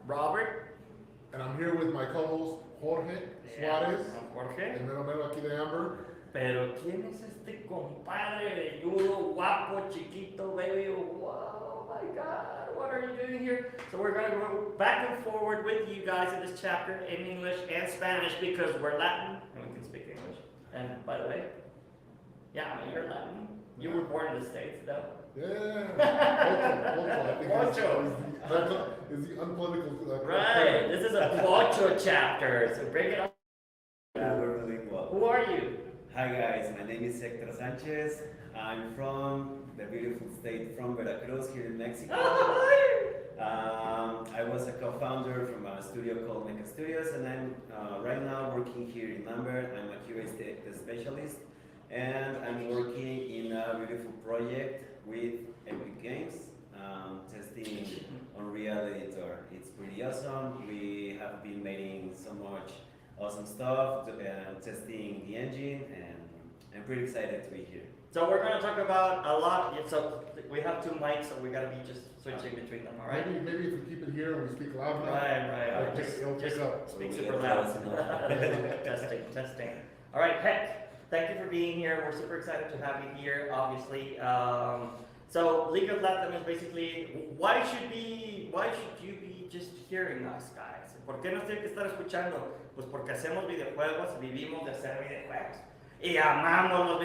Robert. And I'm here with my co-host, Jorge Suárez. Jorge. El mero mero aquí de Amber. Pero ¿quién es este compadre velludo, guapo, chiquito, baby? Wow, my God, what are you doing here? So we're going to go back and forward with you guys in this chapter in English and Spanish because we're Latin and we can speak English. And by the way, yeah, I mean, you're Latin. You were born in the States, though. Yeah, Pocho. Is the unpolitical. Right, this is a Pocho chapter, so bring it on. We're doing well. Who are you? Hi guys, my name is Hector Sanchez. I'm from the beautiful state from Veracruz here in Mexico. I was a co-founder from a studio called Mecha Studios, and I'm right now working here in Amber. I'm a QA specialist, and I'm working in a beautiful project with Epic Games, testing Unreal Editor. It's pretty awesome. We have been making so much awesome stuff, testing the engine, and I'm pretty excited to be here. So we're going to talk about a lot. So we have two mics, so we got to be just switching between them, all right? Maybe if we keep it here and we speak loud enough. Right. It'll pick up. Speak super loud. Testing. All right, Heck, thank you for being here. We're super excited to have you here, obviously. So League of LATAM is basically, why should you be just hearing us, guys? ¿Por qué nos tienen que estar escuchando? Pues porque hacemos videojuegos, vivimos de hacer videojuegos. Y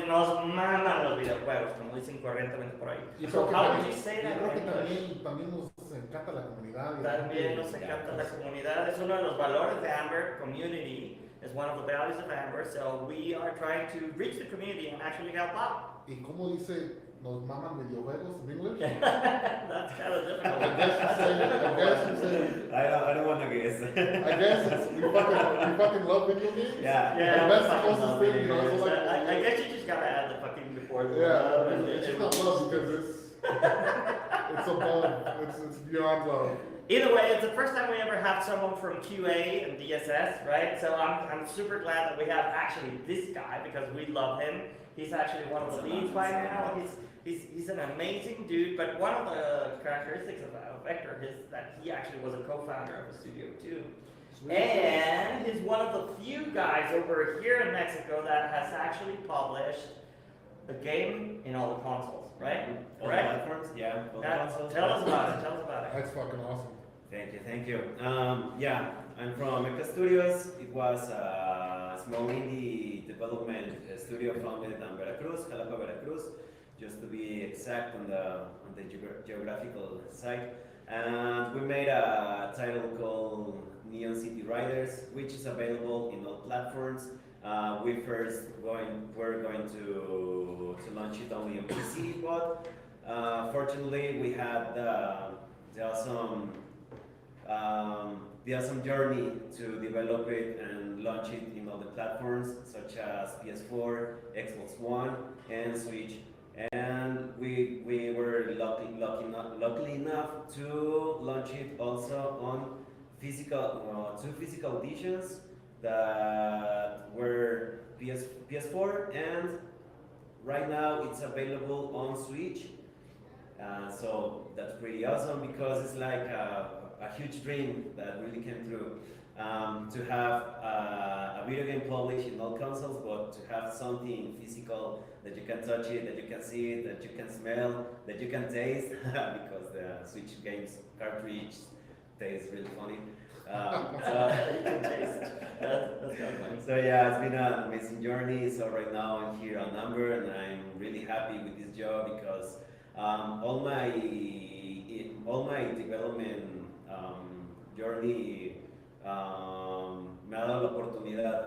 nos maman los videojuegos, como dicen corrientemente por ahí. So how would you say that? Creo que también nos encanta la comunidad. También nos encanta la comunidad. Es uno de los valores de Amber. Community is one of the values of Amber. So we are trying to reach the community and actually help out. ¿Y cómo dice nos maman videojuegos en English? That's kind of difficult. I guess you say. I don't want to guess. I guess it's, we fucking love video games. Yeah. And that's the closest thing, you know. So like, I guess you just gotta add the fucking before the it's not love because it's above. It's beyond love. Either way, it's the first time we ever have someone from QA and DSS, right? So I'm super glad that we have actually this guy because we love him. He's actually one of the leads by now. He's an amazing dude, but one of the characteristics of Vector is that he actually was a co-founder of the studio too. And he's one of the few guys over here in Mexico that has actually published a game in all the consoles, right? All the Correct? platforms? Yeah. All the Now, consoles. tell us about it. That's fucking awesome. Thank you. Yeah, I'm from Mecha Studios. It was a small indie development studio founded in Veracruz, Jalapa, Veracruz, just to be exact on the geographical site. And we made a title called Neon City Riders, which is available in all platforms. We're going to launch it only on PC, but fortunately we had the awesome journey to develop it and launch it in all the platforms such as PS4, Xbox One, and Switch. And we were lucky enough to launch it also on two physical editions that were PS4, and right now it's available on Switch. So that's pretty awesome because it's like a huge dream that really came true. To have a video game published in all consoles, but to have something physical that you can touch it, that you can see it, that you can smell, that you can taste, because the Switch games cartridge tastes really funny. So yeah, it's been an amazing journey. So right now I'm here on Amber, and I'm really happy with this job because all my development journey me ha dado la oportunidad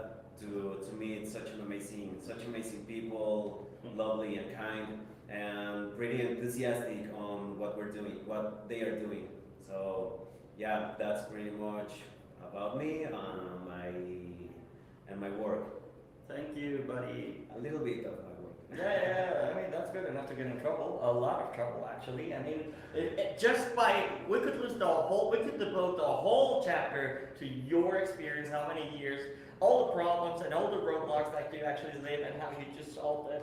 to meet such amazing people, lovely and kind, and pretty enthusiastic on what they are doing. So yeah, that's pretty much about me and my work. Thank you, buddy. A little bit of my work. Yeah. I mean, that's good enough to get in trouble. A lot of trouble, actually. I mean, we could devote the whole chapter to your experience, how many years, all the problems and all the roadblocks that you actually live and how you just solved it.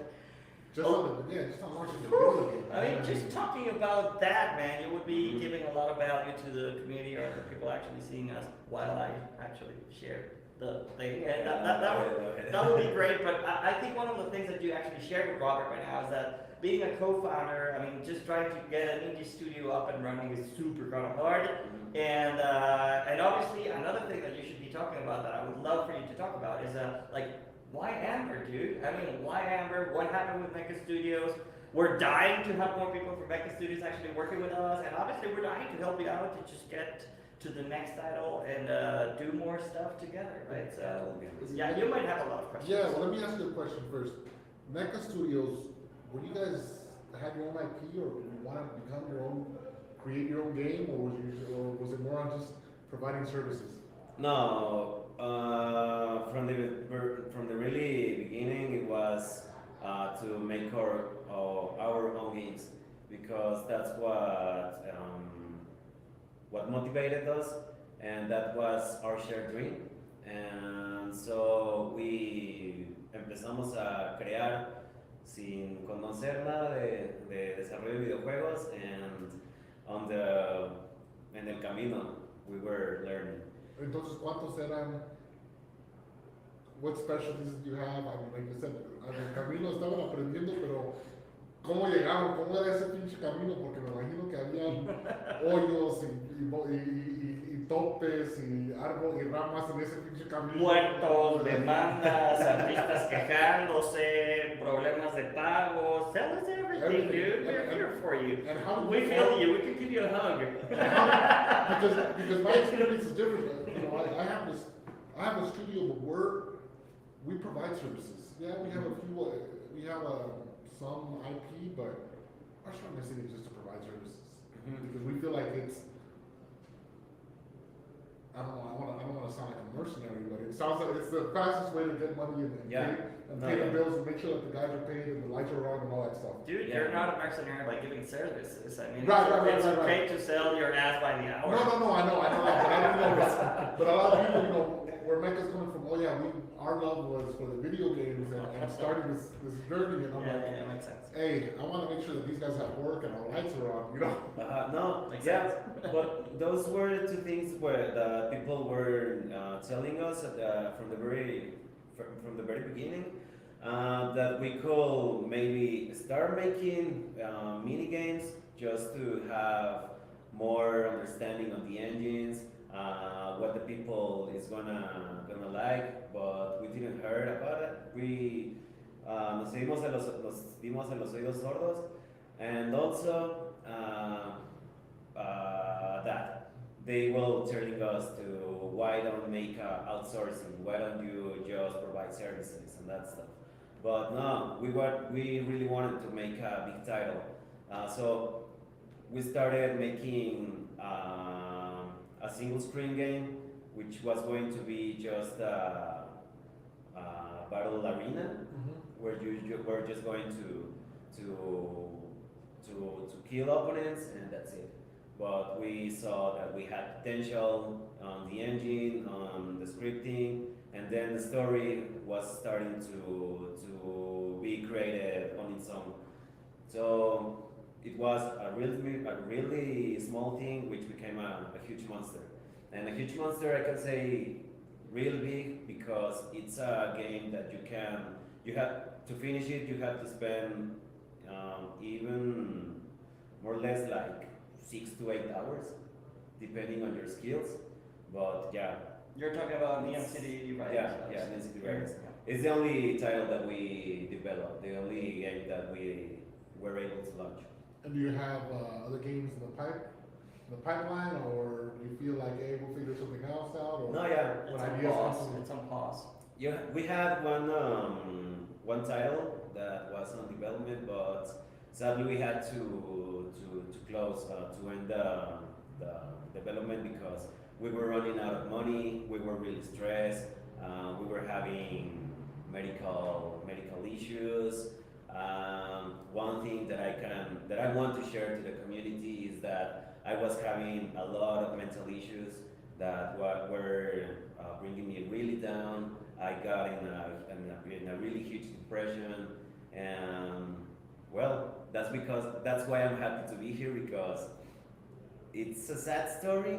Just on the, just on launching the video game. I mean, just talking about that, man, you would be giving a lot of value to the community or the people actually seeing us while I actually share the thing. And that would be great, but I think one of the things that you actually shared with Robert right now is that being a co-founder, I mean, just trying to get an indie studio up and running is super kind of hard. And obviously, another thing that you should be talking about that I would love for you to talk about is like, why Amber, dude? I mean, why Amber? What happened with Mecha Studios? We're dying to have more people from Mecha Studios actually working with us, and obviously we're dying to help you out to just get to the next title and do more stuff together, right? So, yeah, you might have a lot of questions. Yeah, well, let me ask you a question first. Mecha Studios, were you guys have your own IP, or you want to become your own, create your own game, or was it more on just providing services? No, from the really beginning, it was to make our own games, because that's what motivated us, and that was our shared dream. And so we empezamos a crear sin conocer nada de desarrollo de videojuegos, and en el camino we were learning. Entonces, ¿cuántos eran? What specialties did you have? I mean, like you said, en el camino estaban aprendiendo, pero ¿cómo llegaron? ¿Cómo era ese pinche camino? Porque me imagino que había hoyos y topes y árboles y ramas en ese pinche camino. Muertos, demandas, artistas quejándose, problemas de pagos. Tell us everything, dude. We're here for you. And how We feel you. We can give you a hug. Because my experience is different. You know, I have a studio where we provide services. Yeah, we have a few. We have some IP, but our strong message is just to provide services, because we feel like it's. I don't want to sound like a mercenary, but it sounds like it's the fastest way to get money and pay the bills and make sure that the guys are paid and the lights are on and all that stuff. Dude, you're not a mercenary by giving services. I mean, Right, it's okay to sell your ass by the hour. No, I know that, but I don't know. But a lot of people, you know, where Mecca's coming from, oh yeah, our love was for the video games and starting this journey, and I'm like, yeah, makes sense. hey, I want to make sure that these guys have work and our lights are on, you know? No, Makes yeah, sense. but those were the two things where the people were telling us from the very beginning, that we could maybe start making mini games just to have more understanding of the engines, what the people is gonna like, but we didn't heard about it. We nos dimos en los oídos sordos, and also that they will telling us to why don't make outsourcing, why don't you just provide services and that stuff. But no, we really wanted to make a big title, so we started making a single screen game, which was going to be just a battle arena, where you were just going to kill opponents, and that's it. But we saw that we had potential on the engine, on the scripting, and then the story was starting to be created on its own. So it was a really small thing which became a huge monster. And a huge monster, I can say real big, because it's a game that you have to finish it, you have to spend even more or less like 6 to 8 hours, depending on your skills. But yeah. You're talking about the MCD, right? Yeah, MCD Riders. It's the only title that we developed, the only game that we were able to launch. And do you have other games in the pipeline, or do you feel like, hey, we'll figure something else out? Or No, yeah. It's on pause. Yeah, we had one title that was on development, but sadly we had to close to end the development, because we were running out of money. We were really stressed. We were having medical issues. One thing that I want to share to the community is that I was having a lot of mental issues that were bringing me really down. I got in a really huge depression, And well, that's why I'm happy to be here, because it's a sad story,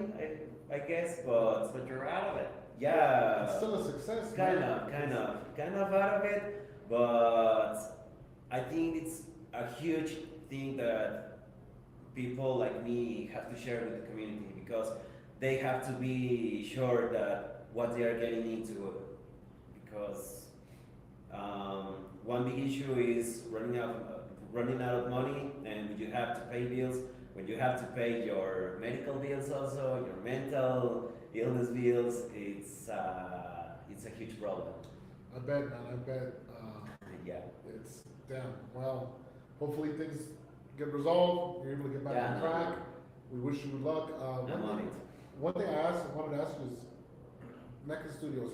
I guess, but You're out of it. yeah, It's still a success, kind man. of out of it, but I think it's a huge thing that people like me have to share with the community, because they have to be sure that what they are getting into, because one big issue is running out of money, and you have to pay bills. When you have to pay your medical bills, also your mental illness bills, it's a huge problem. I bet, man. I bet. Yeah. It's damn. Well, hopefully things get resolved. You're able to get back on track. We wish you luck. I'm on it. One thing I wanted to ask you is, Mecha Studios.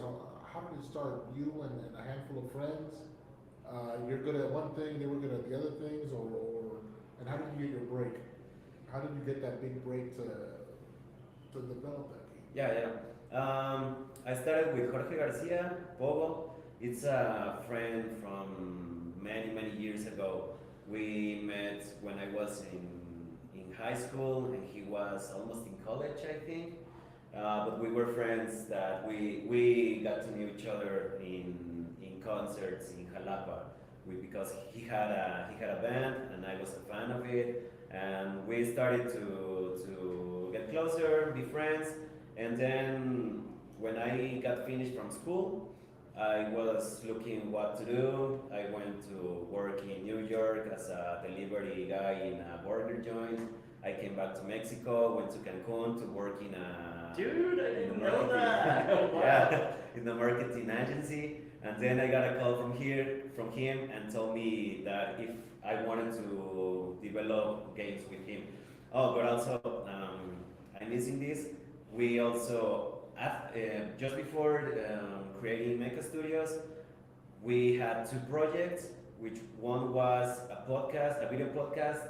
How did it start? You and a handful of friends. You're good at one thing. They were good at the other things, and how did you get your break? How did you get that big break to develop that game? Yeah. I started with Jorge Garcia, Pogo. It's a friend from many years ago. We met when I was in high school, and he was almost in college, I think. But we were friends that we got to know each other in concerts in Jalapa. Because he had a band, and I was a fan of it, and we started to get closer, be friends. And then when I got finished from school, I was looking what to do. I went to work in New York as a delivery guy in a burger joint. I came back to Mexico, went to Cancun to work in a Dude, I didn't know that. Wow. Yeah, in the marketing agency. And then I got a call from him, and told me that if I wanted to develop games with him. Oh, but also, I'm missing this. We also, just before creating Mecha Studios, we had two projects, which one was a video podcast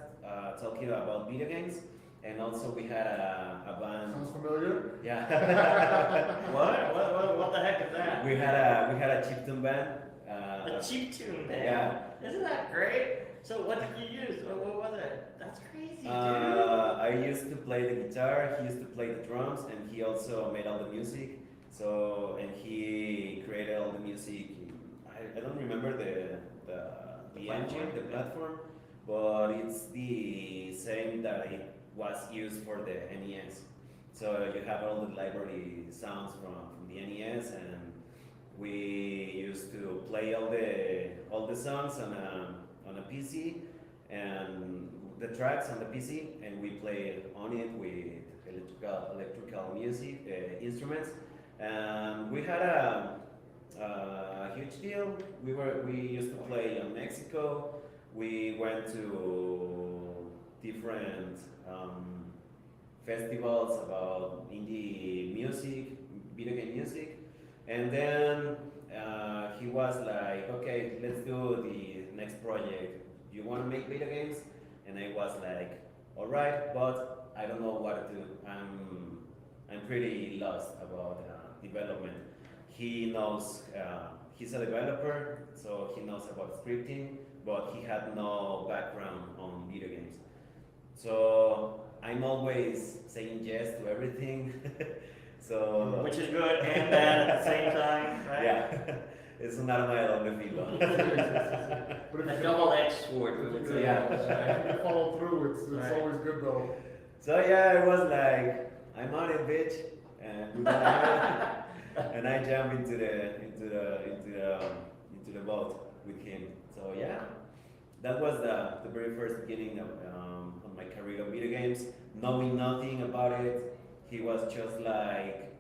talking about video games, and also we had a band. Sounds familiar? Yeah. What the heck is that? We had a chiptune band. A chiptune band. Yeah. Isn't that great? So what did you use? What was it? That's crazy, dude. I used to play the guitar. He used to play the drums, and he also made all the music. So, and he created all the music. I don't remember the engine, the platform, but it's the same that it was used for the NES. So you have all the library sounds from the NES, and we used to play all the songs on a PC, and the tracks on the PC, and we played on it with electrical music instruments. And we had a huge deal. We used to play in Mexico. We went to different festivals about indie music, video game music, and then he was like, okay, let's do the next project. You want to make video games? And I was like, all right, but I don't know what to do. I'm pretty lost about development. He knows, he's a developer, so he knows about scripting, but he had no background on video games. So I'm always saying yes to everything. So Which is good and bad at the same time, right? yeah, es un arma de doble filo. But if A you double-edged sword, we would say. Yeah. if you follow through, it's Right. always good though. So yeah, it was like, I'm on it, bitch, and and I jump into the boat with him. So yeah, that was the very first beginning of my career of video games, knowing nothing about it. He was just like,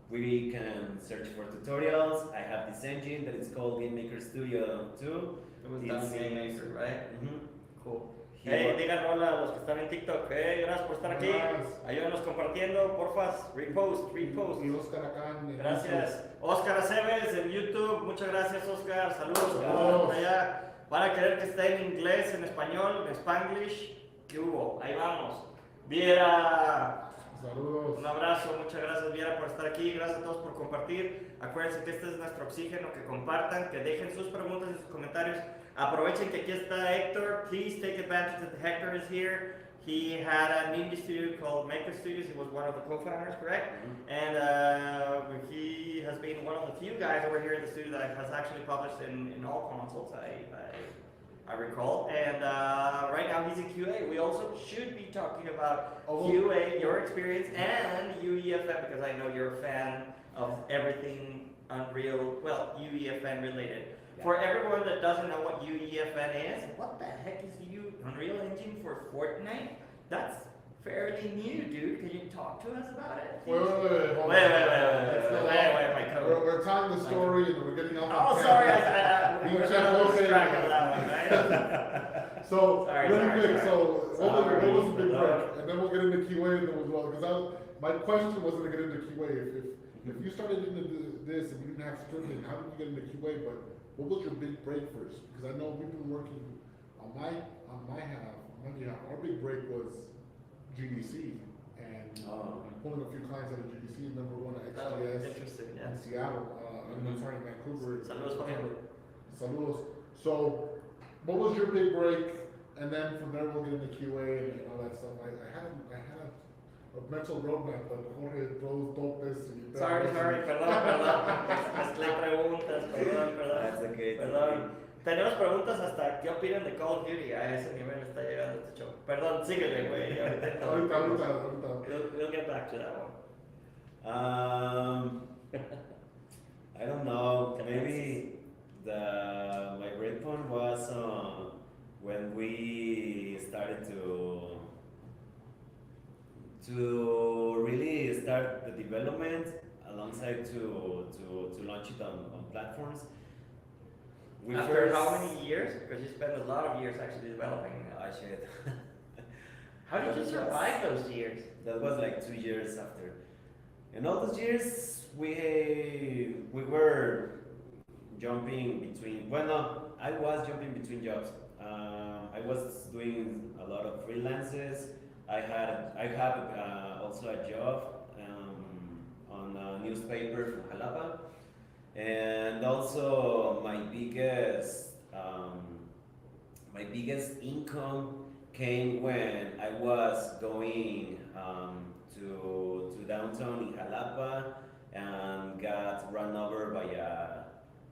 we can search for tutorials. I have this engine that is called Game Maker Studio 2. It was It's done Game Maker, right? Mhm. Cool. He Hey, wa- digan hola a los que están en TikTok. Hey, gracias por estar aquí. Gracias. Ayúdanos compartiendo, porfas. Repost. Y Oscar acá en Gracias. Oscar Aceves en YouTube. Muchas gracias, Oscar. Saludos a todos Saludos. por allá. Van a querer que esté en inglés, en español, en Spanglish. ¿Qué hubo? Ahí vamos. Viera. Saludos. Un abrazo. Muchas gracias, Viera, por estar aquí. Gracias a todos por compartir. Acuérdense que este es nuestro oxígeno, que compartan, que dejen sus preguntas y sus comentarios. Aprovechen que aquí está Hector. Please take advantage that Hector is here. He had an indie studio called Maker Studios. He was one of the co-founders, correct? And he has been one of the few guys over here in the studio that has actually published in all consoles, I recall. And right now he's in QA. We also should be talking about QA, your experience, and UEFN, because I know you're a fan of everything Unreal, well, UEFN related. Yeah. For everyone that doesn't know what UEFN is, what the heck is Unreal Engine for Fortnite? That's fairly new, dude. Can you talk to us about it? Wait, my code. We're telling the story and we're getting off. Oh, sorry, We're trying to lose okay. track of that one, right? So, Sorry, really sorry, quick, sorry. so what was the big Sorry. break? And then we'll get into QA and then we'll, because my question wasn't to get into QA. If you started into this and you didn't have scripting, how did you get into QA? But what was your big break first? Because I know we've been working on my behalf. Our big break was GDC and pulling a few clients out of GDC, and then we're going to XGS Interesting, in yeah. Seattle. I'm sorry, Vancouver. Saludos, Fabián. Saludos. So, what was your big break? And then from there we'll get into QA and all that stuff. I had a mental roadmap, but Jorge throws dopes. Sorry, perdón. Mezclé preguntas, perdón. That's okay. Perdón. Tenemos preguntas hasta qué opinan de Call of Duty. A ese nivel está llegando este show. Perdón, síguele, güey. Ahorita. We'll get back to that one. I don't know. Maybe my breakpoint was when we started to really start the development alongside to launch it on platforms. After how many years? Because you spent a lot of years actually developing. Shit. How did you survive those years? That was like 2 years after. In all those years, we were jumping between. Well, no, I was jumping between jobs. I was doing a lot of freelances. I have also a job on a newspaper from Jalapa, and also my biggest income came when I was going to downtown in Jalapa and got run over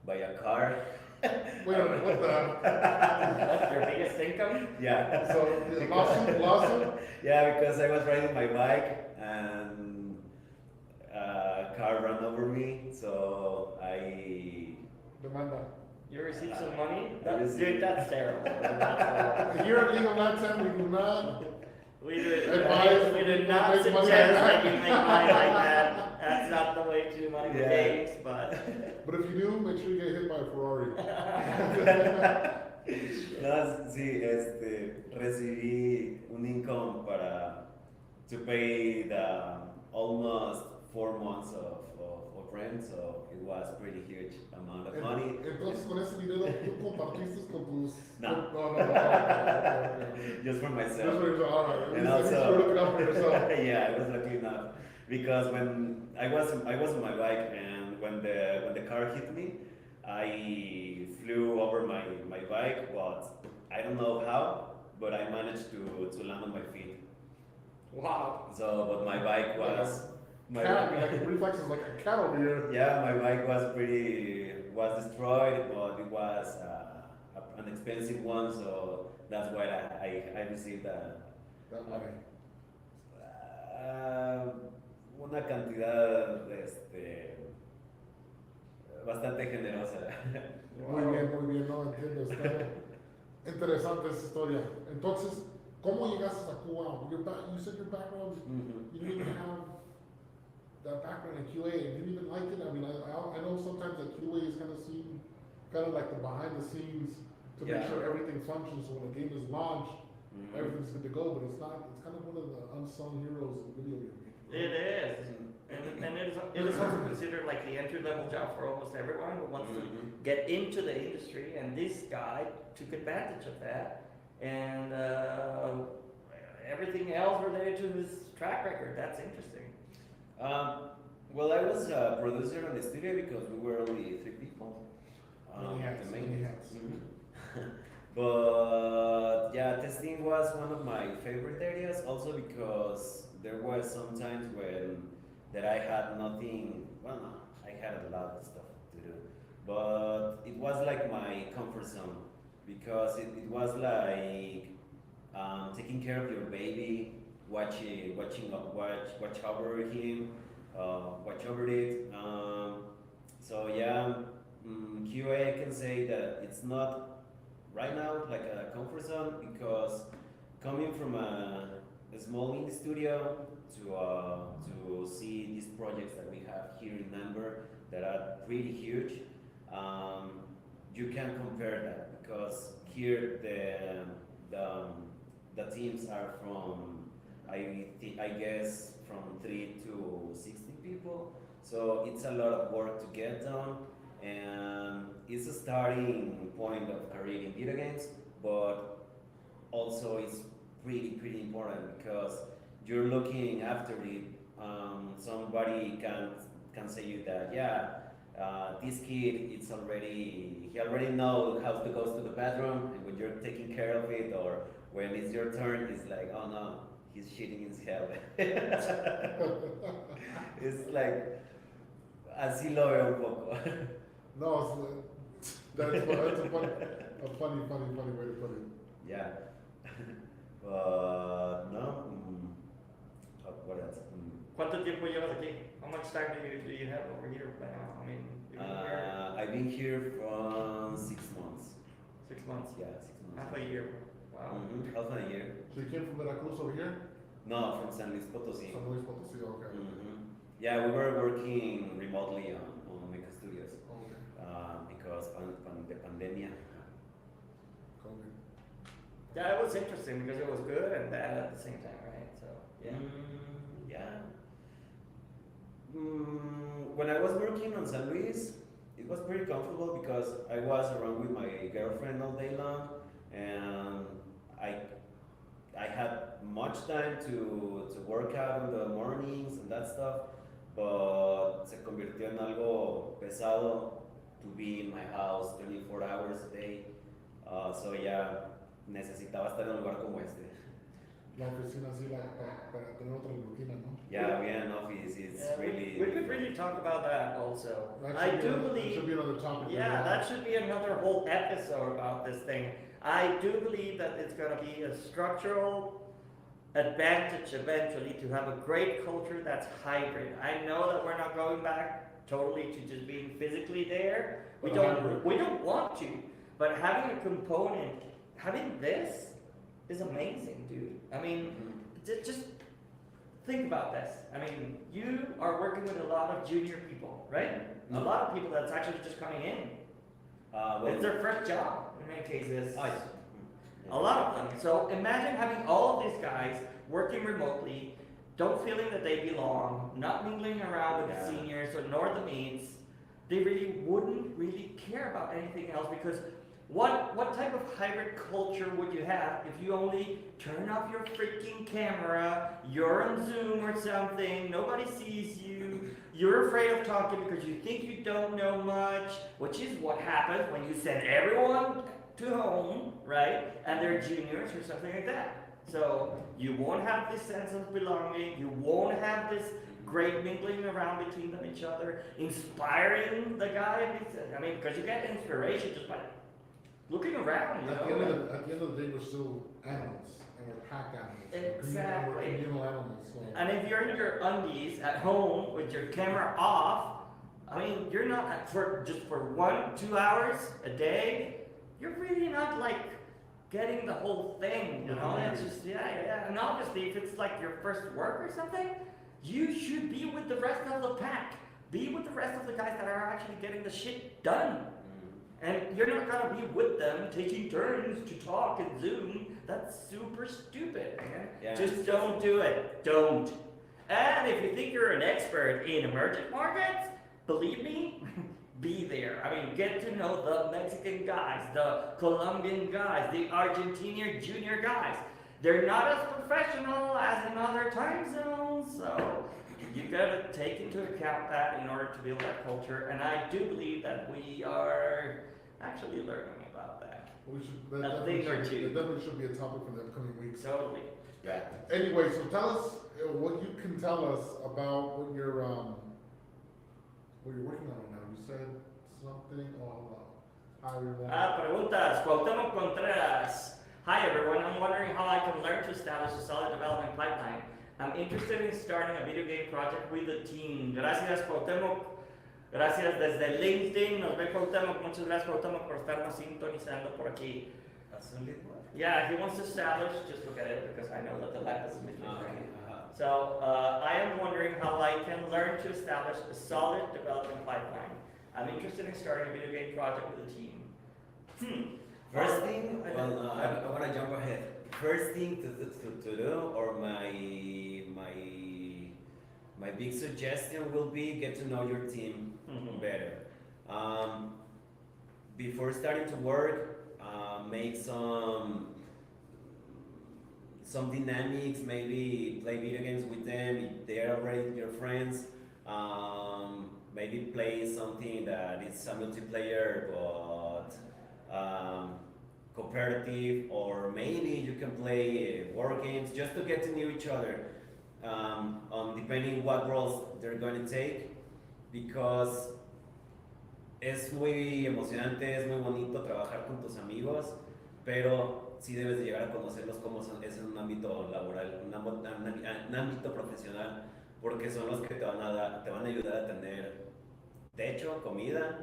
by a car. Wait, what the? That's your biggest income? Yeah. So, lawsuit? Yeah, because I was riding my bike and a car ran over me, so I. Demanda. You received some money? received- Dude, that's terrible. Here at Legal LATAM, we do not. We did Advise not make money suggest like that that. you make money like that. That's not the way to do money with Yeah. games, but. But if you do, make sure you get hit by a Ferrari. No, sí, recibí un income to pay the almost 4 months of rent, so it was pretty huge amount of money. Entonces, con ese dinero, ¿tú compartiste con tus...? No. No. Just for Just myself. for yourself, all right. And At least also- you're looking out for yourself. Yeah, I was lucky enough because when I was on my bike and when the car hit me, I flew over my bike, but I don't know how, but I managed to land on my feet. Wow. So, but my bike was Cat, like reflexes like a cat over here. yeah, my bike was destroyed, but it was an expensive one, so that's why I received That money. una cantidad bastante generosa. Muy bien, no entiendo. Está interesante esa historia. Entonces, ¿cómo llegaste a Cuba? You said your background, you didn't even have that background in QA, and you didn't even like it. I mean, I know sometimes that QA is kind of seen, kind of like the behind the scenes to make Yeah. sure everything functions. So when a game is launched, everything's good to go. But it's not. It's kind of one of the unsung heroes of video game making. It is. And it is also considered like the entry-level job for almost everyone who wants to get into the industry, and this guy took advantage of that, and everything else related to his track record. That's interesting. Well, I was a producer on the studio because we were only 3 people. Many hats, the many main hats. But yeah, testing was one of my favorite areas. Also because there were some times when that I had nothing. Well, no, I had a lot of stuff to do, but it was like my comfort zone because it was like taking care of your baby, watch over him, watch over it. So yeah, QA I can say that it's not right now like a comfort zone because coming from a small indie studio to see these projects that we have here in Denver that are pretty huge, you can compare that because here the teams are from I guess from 3 to 16 people, so it's a lot of work to get done, and it's a starting point of career in video games, but also it's pretty important because you're looking after it. Somebody can say you that this kid he already knows how to go to the bathroom, and when you're taking care of it or when it's your turn, it's like, oh no, he's shitting his hell. It's like así lo veo un poco. No, that's a funny way to put it. Yeah. But no. What else? ¿Cuánto tiempo llevas aquí? How much time do you have over here by now? I mean, you've been here I've been here from 6 months. 6 months, Yeah, 6 months. half a year. Wow. Half a year. So you came from Veracruz over here? No, from San Luis Potosí. San Luis Potosí, okay. Yeah, we were working remotely on Mecha Studios Okay. because the pandemic. COVID. Yeah, it was interesting because it was good and bad at the same time, right? So, yeah. Yeah. When I was working on San Luis, it was pretty comfortable because I was around with my girlfriend all day long, and I had much time to work out in the mornings and that stuff, but se convirtió en algo pesado to be in my house 24 hours a day. So yeah, necesitaba estar en un lugar como este. La oficina así para tener otra rutina, ¿no? Yeah, being an office is Yeah, really. we could really talk about that also. That I should be do another- believe. That should be another topic. Yeah, that should be another whole episode about this thing. I do believe that it's going to be a structural advantage eventually to have a great culture that's hybrid. I know that we're not going back totally to just being physically there. We don't want to, but having a component, having this is amazing, dude. I mean, just think about this. I mean, you are working with a lot of junior people, right? A lot of people that's actually just coming in. It's their first job in many cases. Oh, yeah. A lot of them. So imagine having all of these guys working remotely, don't feeling that they belong, not mingling around with the seniors or nor the meets. They really wouldn't really care about anything else because what type of hybrid culture would you have if you only turn off your freaking camera, you're on Zoom or something, nobody sees you, you're afraid of talking because you think you don't know much, which is what happens when you send everyone to home, right? And they're juniors or something like that. So you won't have this sense of belonging, you won't have this great mingling around between them each other, inspiring the guy. I mean, because you get inspiration just by looking around, you At know. the end of the day, we're still animals, and we're pack animals. Exactly. We're communal animals. So. And if you're in your undies at home with your camera off, I mean, you're not for 1-2 hours a day. You're really not like getting the whole thing, you know. It's just yeah. And obviously, if it's like your first work or something, you should be with the rest of the pack. Be with the rest of the guys that are actually getting the shit done. And you're not gonna be with them taking turns to talk and Zoom. That's super stupid, man. Yeah. Just don't do it. Don't. And if you think you're an expert in emerging markets, believe me, be there. I mean, get to know the Mexican guys, the Colombian guys, the Argentinian junior guys. They're not as professional as in other time zones, so you gotta take into account that in order to build that culture, and I do believe that we are actually learning about that. We should, A thing or two. that definitely should be a topic for the upcoming weeks. Totally. Yeah. Anyway, so tell us what you can tell us about what you're working on right now. You said something. Hi everyone. Preguntas. Cuauhtémoc Contreras. Hi everyone. I'm wondering how I can learn to establish a solid development pipeline. I'm interested in starting a video game project with a team. Gracias Cuauhtémoc. Gracias desde LinkedIn. Nos ve Cuauhtémoc. Muchas gracias Cuauhtémoc por estarnos sintonizando por aquí. Yeah, he wants to establish, just look at it because I know that the lab is different. So, I am wondering how I can learn to establish a solid development pipeline. I'm interested in starting a video game project with a team. First thing, well, I want to jump ahead. First thing to do, or my big suggestion will be get to know your team better. Before starting to work, make some dynamics, maybe play video games with them if they're already your friends. Maybe play something that is a multiplayer but cooperative, or maybe you can play war games just to get to know each other, depending what roles they're going to take, because es muy emocionante, es muy bonito trabajar con tus amigos, pero sí debes de llegar a conocerlos como es en un ámbito laboral, un ámbito profesional, porque son los que te van a ayudar a tener techo, comida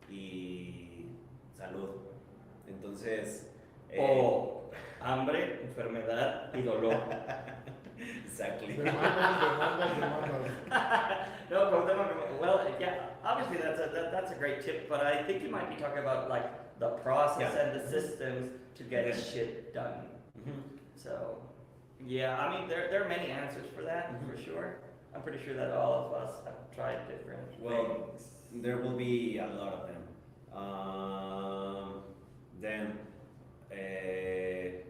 y salud. Entonces... hambre, enfermedad y dolor. Exactly. Demandas. No, well, yeah, obviously that's a great tip, but I think you might be talking about like the process and the systems to get shit done. So, yeah, I mean, there are many answers for that, for sure. I'm pretty sure that all of us have tried different things. There will be a lot of them. Then,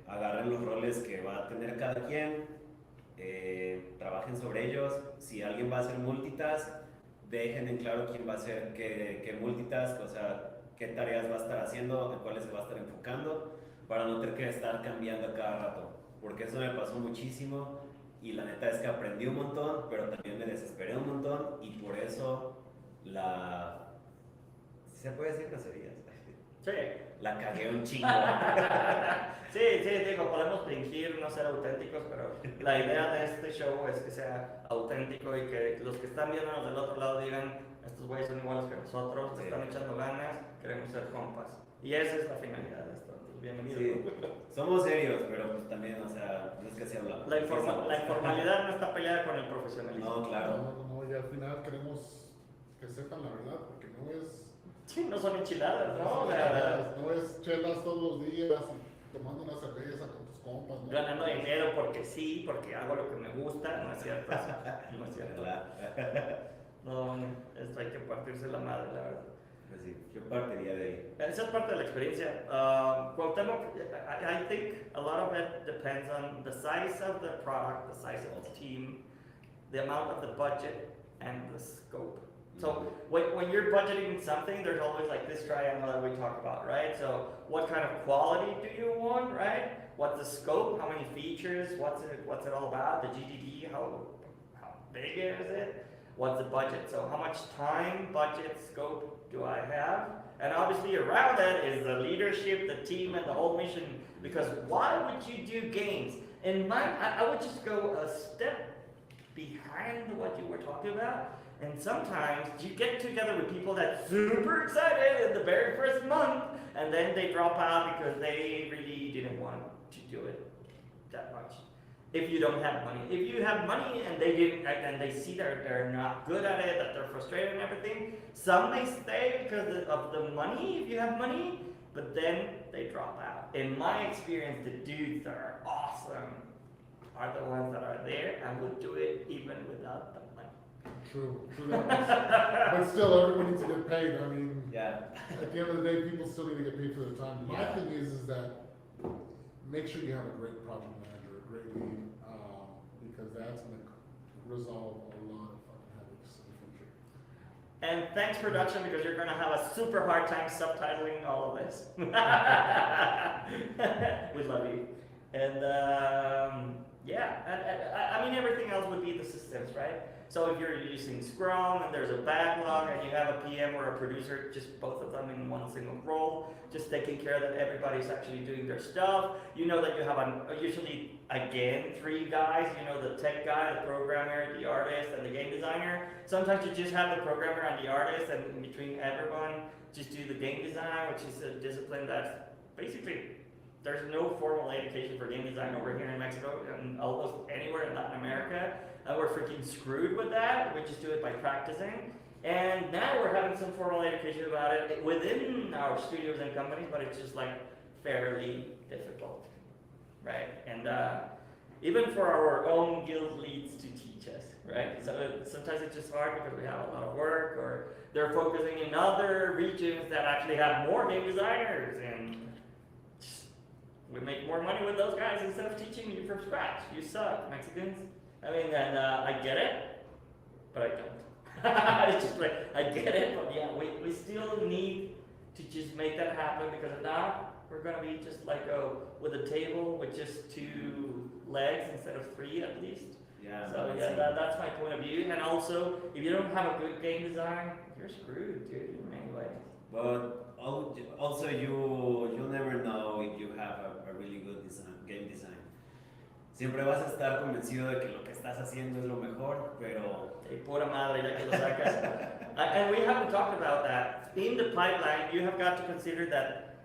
agarren los roles que va a tener cada quien, trabajen sobre ellos. Si alguien va a hacer multitask, dejen en claro quién va a hacer qué multitask, o sea, qué tareas va a estar haciendo, en cuáles se va a estar enfocando, para no tener que estar cambiando a cada rato, porque eso me pasó muchísimo y la neta es que aprendí un montón, pero también me desesperé un montón y por eso ¿se puede decir groserías? Sí. La cagué un chingo. Sí, digo, podemos fingir no ser auténticos, pero la idea de este show es que sea auténtico y que los que están viéndonos del otro lado digan, estos güeyes son iguales que nosotros, te están echando ganas, queremos ser compas. Y esa es la finalidad de esto. Bienvenido. Sí, somos serios, pero pues también, o sea, no es que se habla. La informalidad no está peleada con el profesionalismo. No, claro. No, y al final queremos que sepan la verdad, porque no es... Sí, no son enchiladas, ¿no? No es chelas todos los días y tomando una cerveza con tus compas, ¿no? Ganando dinero porque sí, porque hago lo que me gusta, no es cierto. No es cierto. No, esto hay que partirse la madre, la verdad. Pues sí, yo partiría de ahí. Esa es parte de la experiencia. Cuauhtémoc, I think a lot of it depends on the size of the product, the size of the team, the amount of the budget, and the scope. So when you're budgeting something, there's always like this triangle that we talk about, right? So what kind of quality do you want, right? What's the scope? How many features? What's it all about? The GDD, how big is it? What's the budget? So how much time, budget, scope do I have? And obviously around that is the leadership, the team, and the whole mission. Because why would you do games? In my, I would just go a step behind what you were talking about. And sometimes you get together with people that's super excited in the very first month, and then they drop out because they really didn't want to do it that much. If you don't have money. If you have money and they see that they're not good at it, that they're frustrated and everything, some may stay because of the money, if you have money, but then they drop out. In my experience, the dudes that are awesome are the ones that are there and would do it even without the money. True that. But still, everyone needs to get paid. I mean, at the end of the day, people still need to get paid for their time. My thing is that make sure you have a great project manager, a great lead, because that's going to resolve a lot of And thanks production, because you're gonna have a super hard time subtitling all of this. We love you. And I mean, everything else would be the systems, right? So if you're using Scrum and there's a backlog and you have a PM or a producer, just both of them in one single role, just taking care that everybody's actually doing their stuff. You know that you have usually, again, 3 guys, you know, the tech guy, the programmer, the artist, and the game designer. Sometimes you just have the programmer and the artist, and in between everyone, just do the game design, which is a discipline that's basically, there's no formal education for game design over here in Mexico and almost anywhere in Latin America. We're freaking screwed with that. We just do it by practicing. And now we're having some formal education about it within our studios and companies, but it's just like fairly difficult, right? And even for our own guild leads to teach us, right? So sometimes it's just hard because we have a lot of work, or they're focusing in other regions that actually have more game designers, and we make more money with those guys instead of teaching you from scratch. You suck, Mexicans. I mean, and I get it, but I don't. It's just like, I get it, but yeah, we still need to just make that happen, because if not, we're gonna be just like with a table with just 2 legs instead of 3 at least. Yeah. So yeah, that's my point of view. And also, if you don't have a good game design, you're screwed, dude, in many ways. But also, you'll never know if you have a really good game design. Siempre vas a estar convencido de que lo que estás haciendo es lo mejor, pero... Pura madre, ya que lo sacas. And we haven't talked about that. In the pipeline, you have got to consider that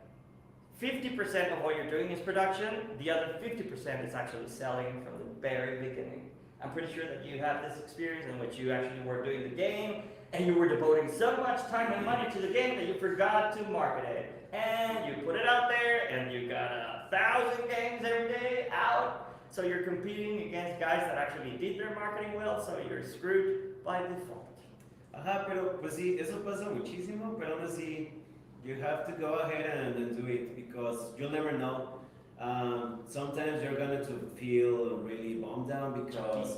50% of what you're doing is production, the other 50% is actually selling from the very beginning. I'm pretty sure that you have this experience in which you actually were doing the game, and you were devoting so much time and money to the game that you forgot to market it. And you put it out there, and you got 1,000 games every day out. So you're competing against guys that actually did their marketing well, so you're screwed by default. Ajá, pero pues sí, eso pasa muchísimo, pero aún así, you have to go ahead and do it, because you'll never know. Sometimes you're going to feel really bummed down because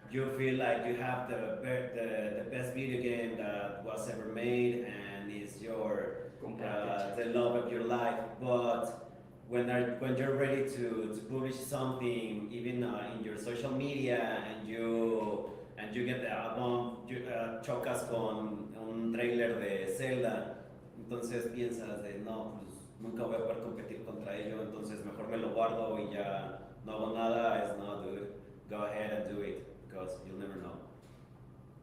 you feel like you have the best video game that was ever made, and it's your the love of your life. But when you're ready to publish something, even in your social media, and you get the album, chocas con un trailer de Zelda, entonces piensas de no, pues nunca voy a poder competir contra ello, entonces mejor me lo guardo y ya no hago nada. It's not good. Go ahead and do it, because you'll never know.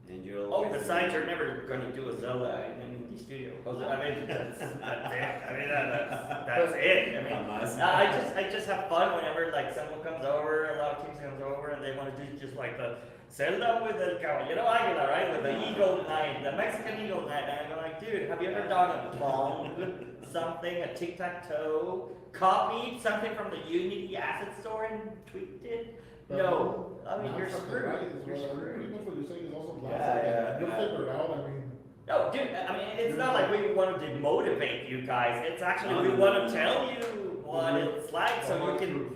And you'll. Oh, besides, you're never going to do a Zelda in the studio. I mean, that's it. I mean, that's it. I mean, I just have fun whenever like someone comes over, a lot of teams comes over, and they want to do just like the Zelda with the Caballero Águila, right? With the Eagle Knight, the Mexican Eagle Knight. And I'm like, dude, have you ever done a Pong, something, a tic-tac-toe, copied something from the Unity asset store and tweaked it? No, I mean, you're screwed. You're screwed. Pretty much what you're saying is also Yeah. You'll figure it out, I mean. No, dude, I mean, it's not like we want to demotivate you guys. It's actually, we want to tell you what it's like so you can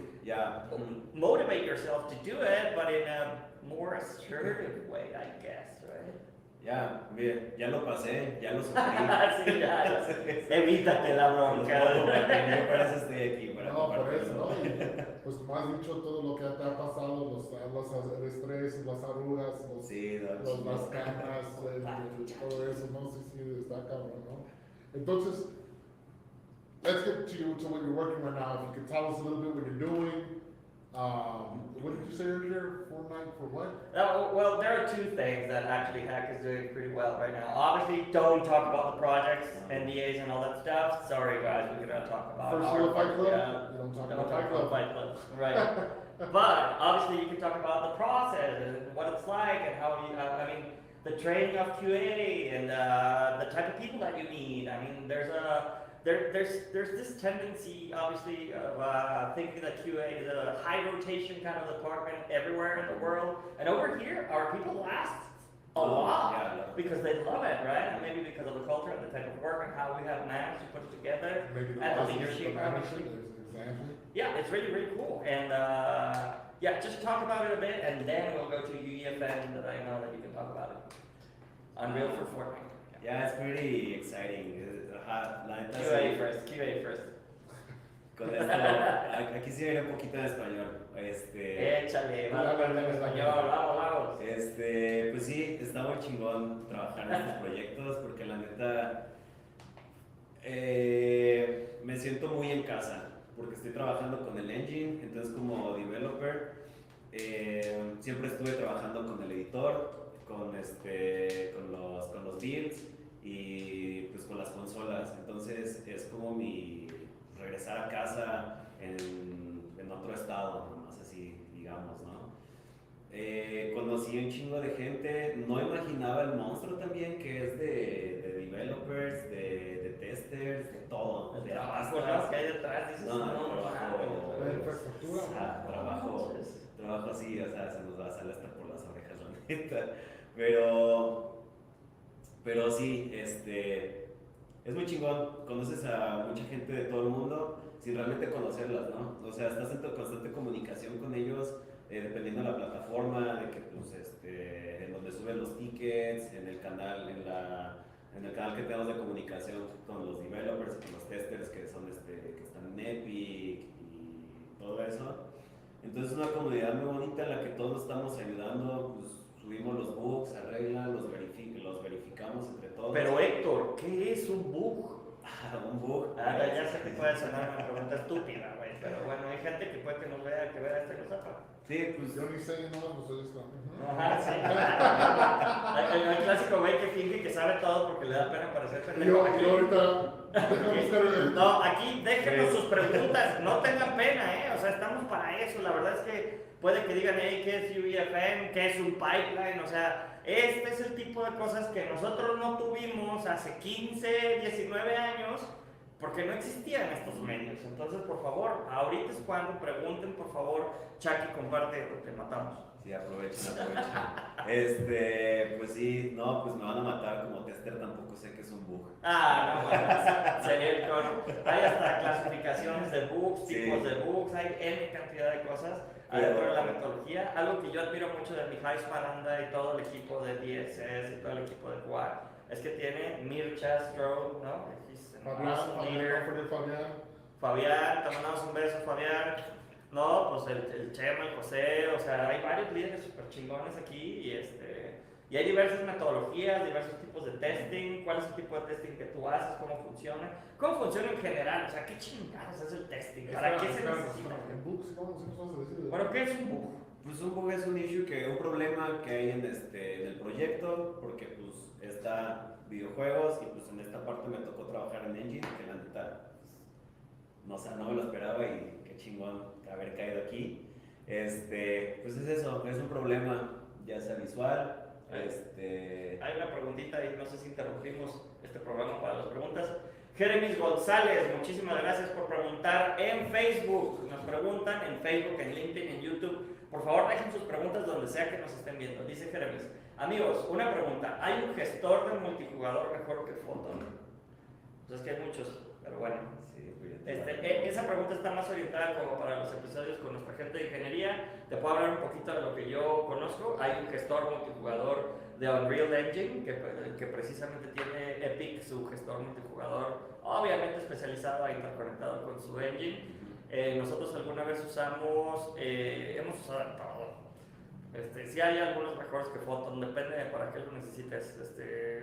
motivate yourself to do it, but in a more assertive way, I guess, right? Ya, bien, ya lo pasé, ya lo sufrí. Sí, ya, evítate la bronca. Yo para eso estoy aquí, para No, por compartir. eso, ¿no? Y, pues como has dicho, todo lo que te ha pasado, el estrés, las arrugas, Sí, las canas, todo eso, ¿no? Sí, está cabrón, ¿no? Entonces, let's get to what you're working right now. If you could tell us a little bit what you're doing. What did you say earlier? Fortnite for what? Well, there are 2 things that actually Hack is doing pretty well right now. Obviously, don't talk about the projects, NDAs, and all that stuff. Sorry, guys, we're gonna talk about First our rule of Fight Club? Yeah, You don't talk don't about talk Fight about Club. Fight Club, right? But obviously, you can talk about the process and what it's like, and how you. I mean, the training of QA and the type of people that you need. I mean, there's this tendency, obviously, of thinking that QA is a high rotation kind of department everywhere in the world. And over here, our people last a lot because they love it, right? And maybe because of the culture and the type of work and how we have managed to put it together. Maybe the And the process, leadership, the obviously. Exactly. Yeah, it's really, really cool. And yeah, just talk about it a bit, and then we'll go to UEFN that I know that you can talk about it. Unreal for Fortnite. Yeah, it's pretty exciting. Ajá, la neta QA first. con esto, aquí sí iré un poquito en español. Échale, vamos en español, vamos. Pues sí, está muy chingón trabajar en estos proyectos porque la neta me siento muy en casa porque estoy trabajando con el engine, entonces como developer siempre estuve trabajando con el editor, con los builds y pues con las consolas, entonces es como mi regresar a casa en otro estado, nomás así digamos, ¿no? Conocí un chingo de gente, no imaginaba el monstruo también que es de developers, de testers, de todo. El de trabajo, artistas. ¿no? Que hay detrás, dices, La infraestructura. Trabajo así, o sea, se nos va a salir hasta por las orejas, la neta. Pero sí, es muy chingón, conoces a mucha gente de todo el mundo sin realmente conocerlas, ¿no? O sea, estás en constante comunicación con ellos, dependiendo de la plataforma, de que, pues, en donde suben los tickets, en el canal, en el canal que tenemos de comunicación con los developers y con los testers que son, que están en Epic y todo eso. Entonces es una comunidad muy bonita en la que todos estamos ayudando, pues subimos los bugs, arreglan, los verificamos entre todos. Pero Héctor, ¿qué es un bug? Un bug. Ya sé que puede sonar una pregunta estúpida, güey, pero bueno, hay gente que puede que nos vea, que vea esta cosa. Sí, pues Yo ni sé, no, pues soy esto. Ajá, sí. El clásico güey que finge que sabe todo porque le da pena parecer pendejo. Yo ahorita, déjame buscar el... No, aquí déjenos sus preguntas, no tengan pena, o sea, estamos para eso. La verdad es que puede que digan, hey, ¿qué es UEFM? ¿Qué es un pipeline? O sea, este es el tipo de cosas que nosotros no tuvimos hace 15, 19 años porque no existían estos medios. Entonces, por favor, ahorita es cuando pregunten, por favor, Chucky, comparte, te matamos. Sí, aprovechen. Pues sí, no, pues me van a matar como tester, tampoco sé que es un bug. No, bueno, sería el tono. Hay hasta clasificaciones de bugs, tipos de bugs, hay N cantidad de cosas adentro de la metodología. Algo que yo admiro mucho de mi High Sparanda y todo el equipo de DSS y todo el equipo de cual es que tiene Mircha Strode, ¿no? Fabián, te mandamos un beso, Fabián. No, pues el Chema, el José, o sea, hay varios líderes súper chingones aquí y hay diversas metodologías, diversos tipos de testing. ¿Cuál es el tipo de testing que tú haces? ¿Cómo funciona? ¿Cómo funciona en general? O sea, ¿qué chingados es el testing? ¿Para qué se necesita? Bueno, ¿qué es un bug? Pues un bug es un problema que hay en el proyecto, porque pues está videojuegos y pues en esta parte me tocó trabajar en Engine, que la neta, no me lo esperaba y qué chingón haber caído aquí. Pues es eso, es un problema, ya sea visual. Hay una preguntita y no sé si interrumpimos este programa para las preguntas. Jeremys González, muchísimas gracias por preguntar en Facebook. Nos preguntan en Facebook, en LinkedIn, en YouTube. Por favor, dejen sus preguntas donde sea que nos estén viendo. Dice Jeremys, amigos, una pregunta. ¿Hay un gestor de multijugador mejor que Photon? Pues es que hay muchos, pero bueno. Sí, esa pregunta está más orientada como para los episodios con nuestra gente de ingeniería. Te puedo hablar un poquito de lo que yo conozco. Hay un gestor multijugador de Unreal Engine que precisamente tiene Epic, su gestor multijugador, obviamente especializado e interconectado con su engine. Nosotros alguna vez hemos usado todo. Sí hay algunos mejores que Photon, depende de para qué lo necesites.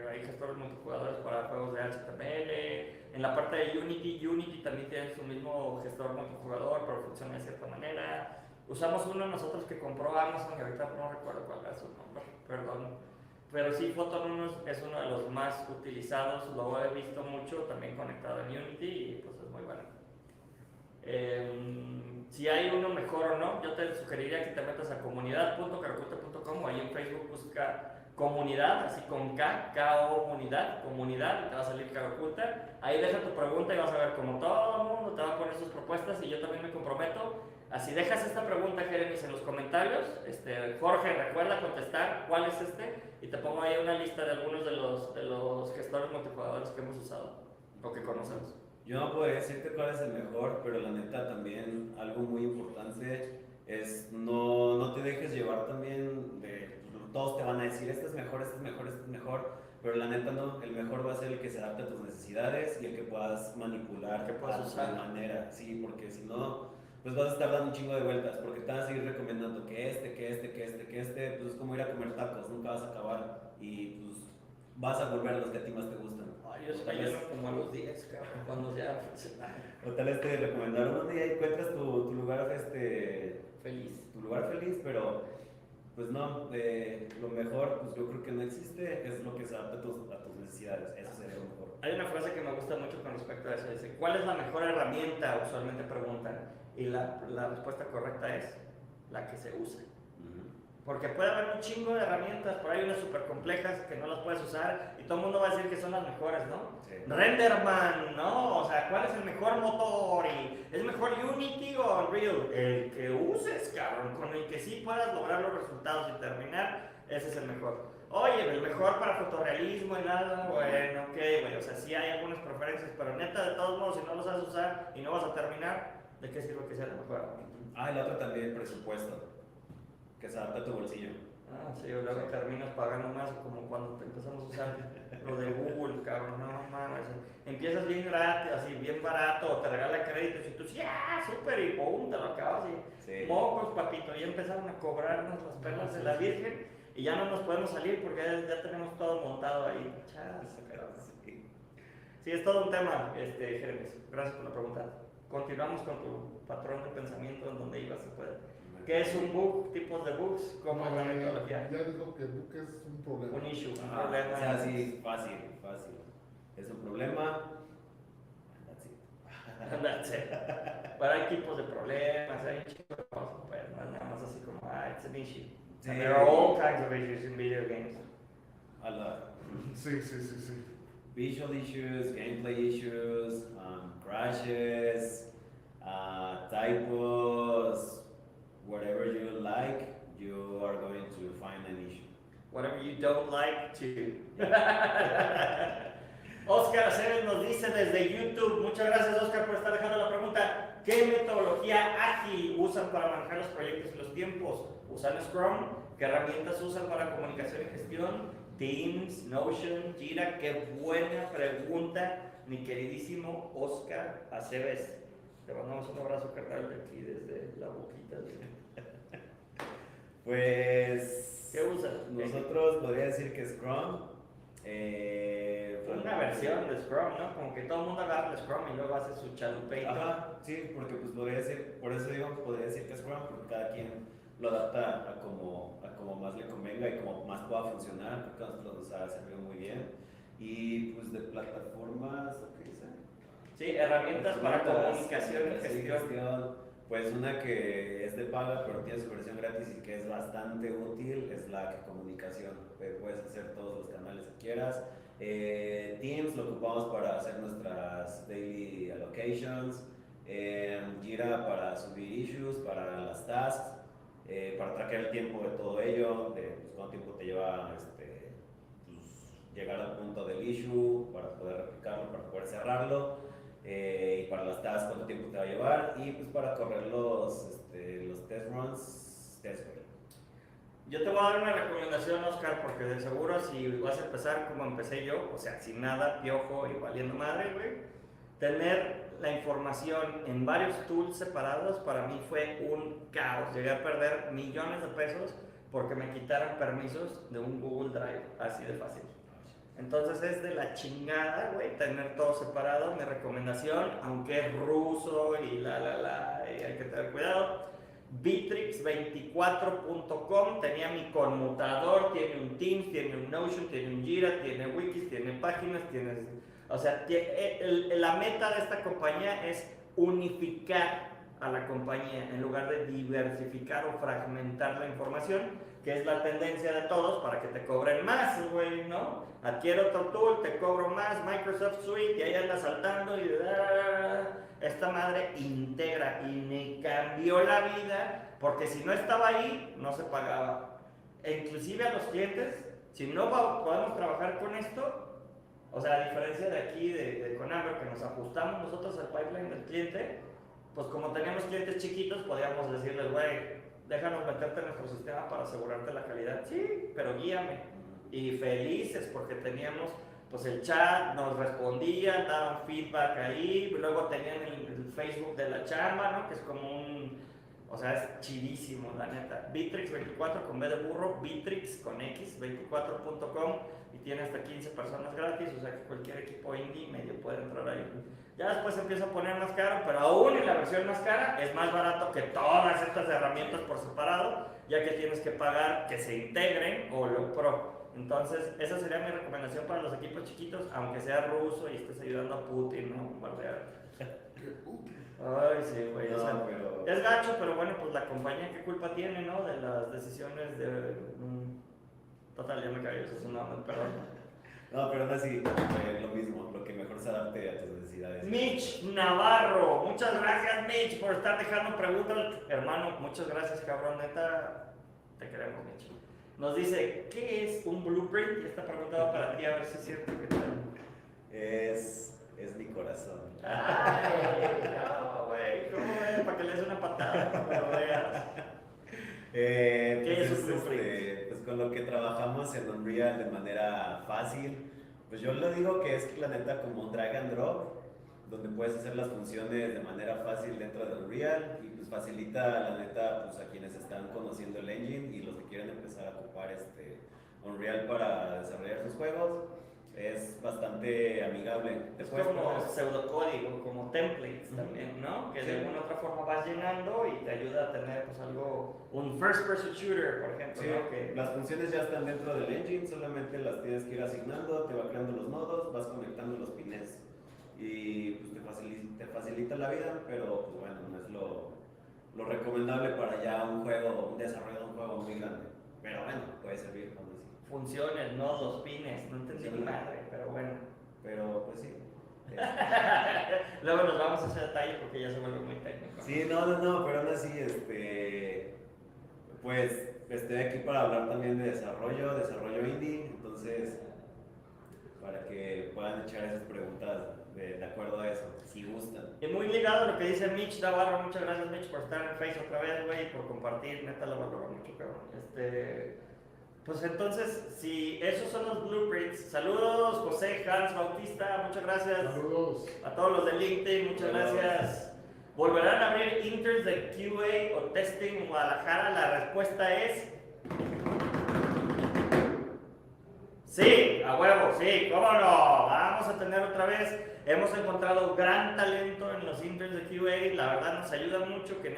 Hay gestores multijugadores para juegos de HTML. En la parte de Unity también tiene su mismo gestor multijugador, pero funciona de cierta manera. Usamos uno nosotros que compró Amazon, y ahorita no recuerdo cuál era su nombre, perdón. Pero sí, Photon 1 es uno de los más utilizados, lo he visto mucho también conectado en Unity y pues es muy bueno. Si hay uno mejor o no, yo te sugeriría que te metas a comunidad.caraculta.com o ahí en Facebook busca comunidad, así con K, comunidad, y te va a salir Caraculta. Ahí deja tu pregunta y vas a ver como todo el mundo te va a poner sus propuestas y yo también me comprometo. Así dejas esta pregunta, Jeremys, en los comentarios. Jorge, recuerda contestar cuál es y te pongo ahí una lista de algunos de los gestores multijugadores que hemos usado o que conocemos. Yo no podría decirte cuál es el mejor, pero la neta también algo muy importante es no te dejes llevar también de todos te van a decir este es mejor, este es mejor, este es mejor, pero la neta no, el mejor va a ser el que se adapte a tus necesidades y el que puedas manipular Que puedas a tu usar. manera, sí, porque si no, pues vas a estar dando un chingo de vueltas, porque te van a seguir recomendando que pues es como ir a comer tacos, nunca vas a acabar y pues vas a volver a los que a ti más te gustan. Ay, yo estoy lleno como a los 10, cabrón, cuando ya O tal vez te recomendaron un día y encuentras tu lugar, feliz. tu lugar feliz, pero pues no, lo mejor, pues yo creo que no existe, es lo que se adapta a tus necesidades, eso sería lo mejor. Hay una frase que me gusta mucho con respecto a eso, dice, ¿cuál es la mejor herramienta? Usualmente preguntan, y la respuesta correcta es la que se usa. Porque puede haber un chingo de herramientas, por ahí unas súper complejas que no las puedes usar y todo el mundo va a decir que son las mejores, ¿no? Sí. Renderman, ¿no? O sea, ¿cuál es el mejor motor? ¿Y es mejor Unity o Unreal? El que uses, cabrón, con el que sí puedas lograr los resultados y terminar, ese es el mejor. Oye, el mejor para fotorrealismo y nada, bueno, ok, güey, o sea, sí hay algunas preferencias, pero neta, de todos modos, si no lo sabes usar y no vas a terminar, ¿de qué sirve que sea la mejor herramienta? Ah, y la otra también, presupuesto, que se adapta a tu bolsillo. Ah, sí, o luego terminas pagando más, como cuando te empezamos a usar lo de Google, cabrón, no mames. Empiezas bien gratis, así, bien barato, te regala créditos y tú, sí, súper, y pum, te lo acabas y Sí. mocos, papito, ya empezaron a cobrarnos las perlas de la Virgen y ya no nos podemos salir porque ya tenemos todo montado ahí. Chas, cabrón. Sí. Sí, es todo un tema, Jeremías. Gracias por la pregunta. Continuamos con tu patrón de pensamiento en donde ibas, se puede. ¿Qué es un bug? Tipos de bugs, como la metodología. Ya dijo que book es un problema. Un issue, un Ajá, problema. o sea, sí, fácil. Es un problema. That's it. That's it. Pero hay tipos de problemas, hay chicos de cosas, pues no es nada más así como, it's an issue. Sí. And there are all kinds of issues in video games. A lot. Sí. Visual issues, gameplay issues, crashes, typos, whatever you like, you are going to find an issue. Whatever you don't like to. Oscar Aceves nos dice desde YouTube, muchas gracias Oscar por estar dejando la pregunta, ¿qué metodología ágil usan para manejar los proyectos y los tiempos? ¿Usan Scrum? ¿Qué herramientas usan para comunicación y gestión? Teams, Notion, Jira, qué buena pregunta, mi queridísimo Oscar Aceves. Te mandamos un abrazo carnal de aquí desde la boquita. Pues ¿Qué usas? nosotros podría decir que Scrum. Una versión de Scrum, ¿no? Como que todo el mundo agarra el Scrum y luego hace su chalupeito. Ajá, sí, porque pues podría decir, por eso digo, podría decir que Scrum, porque cada quien lo adapta a como más le convenga y como más pueda funcionar, porque nosotros nos ha servido muy bien. Y pues de plataformas, ¿qué dice? Sí, herramientas para comunicación y gestión. Pues una que es de paga, pero tiene su versión gratis y que es bastante útil, es la comunicación. Puedes hacer todos los canales que quieras. Teams lo ocupamos para hacer nuestras daily allocations. Jira para subir issues, para las tasks, para traquear el tiempo de todo ello, de pues, cuánto tiempo te lleva pues, llegar al punto del issue, para poder replicarlo, para poder cerrarlo. Y para las tasks cuánto tiempo te va a llevar y pues para correr los test runs, Yo te voy a dar una recomendación, Oscar, porque de seguro si vas a empezar como empecé yo, o sea, sin nada, piojo y valiendo madre, güey, tener la información en varios tools separados para mí fue un caos. Llegué a perder millones de pesos porque me quitaron permisos de un Google Drive, así de fácil. Entonces es de la chingada, güey, tener todo separado. Mi recomendación, aunque es ruso y y hay que tener cuidado, Bitrix24.com tenía mi conmutador, tiene un Teams, tiene un Notion, tiene un Jira, tiene wikis, tiene páginas, o sea, la meta de esta compañía es unificar a la compañía en lugar de diversificar o fragmentar la información, que es la tendencia de todos para que te cobren más, güey, ¿no? Adquiero otro tool, te cobro más, Microsoft Suite, y ahí andas saltando y esta madre integra y me cambió la vida, porque si no estaba ahí, no se pagaba. E inclusive a los clientes, si no podemos trabajar con esto, o sea, a diferencia de aquí, de Conamber, que nos ajustamos nosotros al pipeline del cliente, pues como teníamos clientes chiquitos, podíamos decirles, güey, déjanos meterte en nuestro sistema para asegurarte la calidad. Sí, pero guíame. y felices porque teníamos pues el chat, nos respondían, daban feedback ahí, luego tenían el Facebook de la chamba, ¿no? Que es como o sea, es chidísimo, la neta. Bitrix24 con B de burro, Bitrix con X, 24.com, y tiene hasta 15 personas gratis, o sea que cualquier equipo indie medio puede entrar ahí. Ya después se empieza a poner más caro, pero aún en la versión más cara es más barato que todas estas herramientas por separado, ya que tienes que pagar que se integren o lo pro. Entonces, esa sería mi recomendación para los equipos chiquitos, aunque sea ruso y estés ayudando a Putin, ¿no? Bombardear. Ay, sí, güey. No, o sea, pero... es gacho, pero bueno, pues la compañía, ¿qué culpa tiene, no? De las decisiones de... Total, ya me cayó, eso es un nombre, perdón. No, pero aún así, lo mismo, lo que mejor se adapte a tus necesidades. Mitch Navarro, muchas gracias, Mitch, por estar dejando preguntas. Hermano, muchas gracias, cabrón, neta, te queremos, Mitch. Nos dice, ¿qué es un blueprint? Y esta pregunta va para ti, a ver si es cierto que tal. Es mi corazón. Ay, no, güey, ¿cómo es? Para que le des una patada cuando lo veas. ¿Qué es un blueprint? Pues con lo que trabajamos en Unreal de manera fácil, pues yo le digo que es la neta como un drag and drop, donde puedes hacer las funciones de manera fácil dentro de Unreal y pues facilita la neta pues a quienes están conociendo el engine y los que quieren empezar a ocupar Unreal para desarrollar sus juegos. Es bastante amigable. Es como pseudocódigo, como templates también, ¿no? Que de alguna otra forma vas llenando y te ayuda a tener pues algo, un first person shooter, por ejemplo, sí, ¿no? Que las funciones ya están dentro del engine, solamente las tienes que ir asignando, te va creando los nodos, vas conectando los pines y pues te facilita la vida, pero pues bueno, no es lo recomendable para ya un desarrollo de un juego muy grande. Pero bueno, puede servir como así. funciones, nodos, pines, no entendí ni madre, pero bueno. Pero pues sí. Luego nos vamos a ese detalle porque ya se vuelve muy técnico. Sí, no, pero aún así, pues estoy aquí para hablar también de desarrollo indie, entonces para que puedan echar esas preguntas de acuerdo a eso, si gustan. Y muy ligado a lo que dice Mitch Navarro, muchas gracias Mitch por estar en Facebook otra vez, güey, y por compartir, neta lo valoro mucho, cabrón. Pues entonces, si esos son los blueprints, saludos José, Hans, Bautista, muchas gracias. Saludos. A todos los de LinkedIn, muchas gracias. ¿Volverán a abrir interns de QA o testing en Guadalajara? La respuesta es... sí, a huevo, sí, cómo no. Vamos a tener otra vez. Hemos encontrado gran talento en los interns de QA. La verdad nos ayuda mucho que en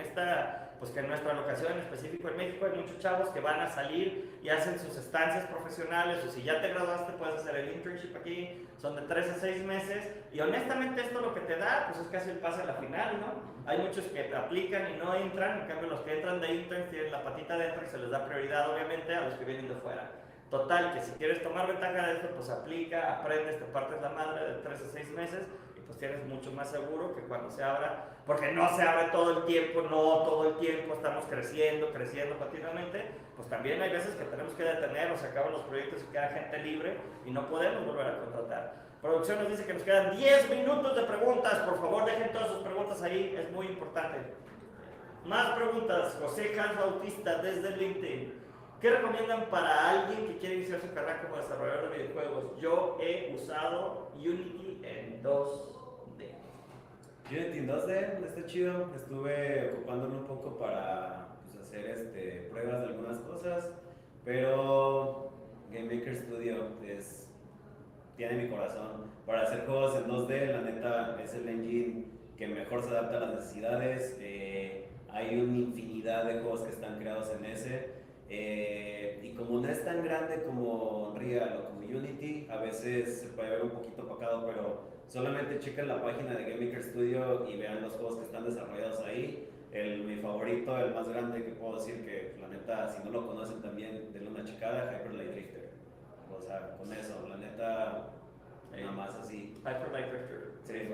nuestra locación en específico en México hay muchos chavos que van a salir y hacen sus estancias profesionales, o si ya te graduaste puedes hacer el internship aquí, son de 3 a 6 meses, y honestamente esto lo que te da pues es casi el pase a la final, ¿no? Hay muchos que aplican y no entran, en cambio los que entran de interns tienen la patita dentro y se les da prioridad obviamente a los que vienen de fuera. Total, que si quieres tomar ventaja de esto, pues aplica, aprendes, te partes la madre de 3 a 6 meses y pues tienes mucho más seguro que cuando se abra, porque no se abre todo el tiempo, no todo el tiempo estamos creciendo continuamente, pues también hay veces que tenemos que detener o se acaban los proyectos y queda gente libre y no podemos volver a contratar. Producción nos dice que nos quedan 10 minutos de preguntas, por favor dejen todas sus preguntas ahí, es muy importante. Más preguntas, José Hans Bautista desde LinkedIn. ¿Qué recomiendan para alguien que quiere iniciar su carrera como desarrollador de videojuegos? Yo he usado Unity en 2D. Unity en 2D está chido, estuve ocupándolo un poco para pues, hacer pruebas de algunas cosas, pero Game Maker Studio tiene mi corazón. Para hacer juegos en 2D, la neta es el engine que mejor se adapta a las necesidades. Hay una infinidad de juegos que están creados en ese. Y como no es tan grande como Unreal o como Unity, a veces se puede ver un poquito opacado, pero solamente chequen la página de Game Maker Studio y vean los juegos que están desarrollados ahí. Mi favorito, el más grande que puedo decir que la neta, si no lo conocen también, denle una checada, Hyper Light Drifter. O sea, con eso, la neta, nada más así. Hyper Light Drifter, sí.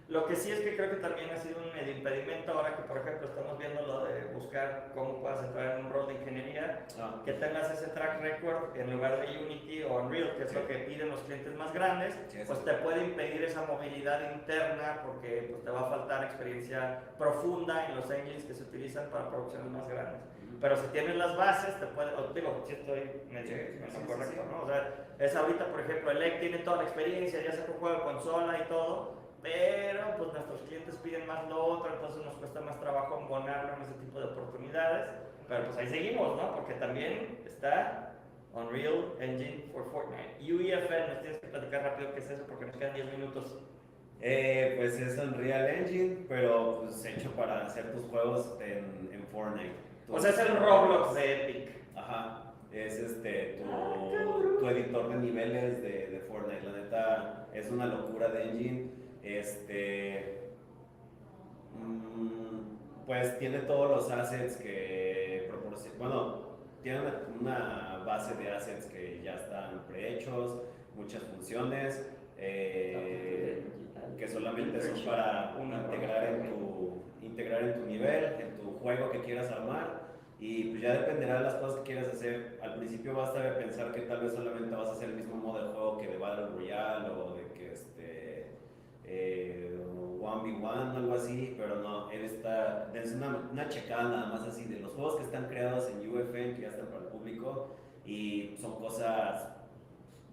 Lo que sí es que creo que también ha sido un medio impedimento ahora que, por ejemplo, estamos viendo lo de buscar cómo puedas entrar en un rol de ingeniería, que tengas ese track record en lugar de Unity o Unreal, que es lo que piden los clientes más grandes, pues te puede impedir esa movilidad interna porque pues, te va a faltar experiencia profunda en los engines que se utilizan para producciones más grandes. Pero si tienes las bases, te puede, digo, si estoy medio correcto, ¿no? O sea, es ahorita, por ejemplo, el tiene toda la experiencia, ya sacó juego de consola y todo, pero pues nuestros clientes piden más lo otro, entonces nos cuesta más trabajo embonarlo en ese tipo de oportunidades, pero pues ahí seguimos, ¿no? Porque también está Unreal Engine for Fortnite. UEFN, nos tienes que platicar rápido qué es eso porque nos quedan 10 minutos. Pues es Unreal Engine, pero pues hecho para hacer tus juegos en Fortnite. O sea, es el Roblox de Epic. Ajá, es tu editor de niveles de Fortnite. La neta, es una locura de engine. Pues tiene todos los assets que proporciona. Bueno, tiene una base de assets que ya están prehechos, muchas funciones que solamente son para integrar en tu nivel, en tu juego que quieras armar. Y pues ya dependerá de las cosas que quieras hacer. Al principio vas a pensar que tal vez solamente vas a hacer el mismo modo de juego que de Battle Royale o de que 1v1 o algo así, pero no, es una checada nada más así de los juegos que están creados en UFN, que ya están para el público, y son cosas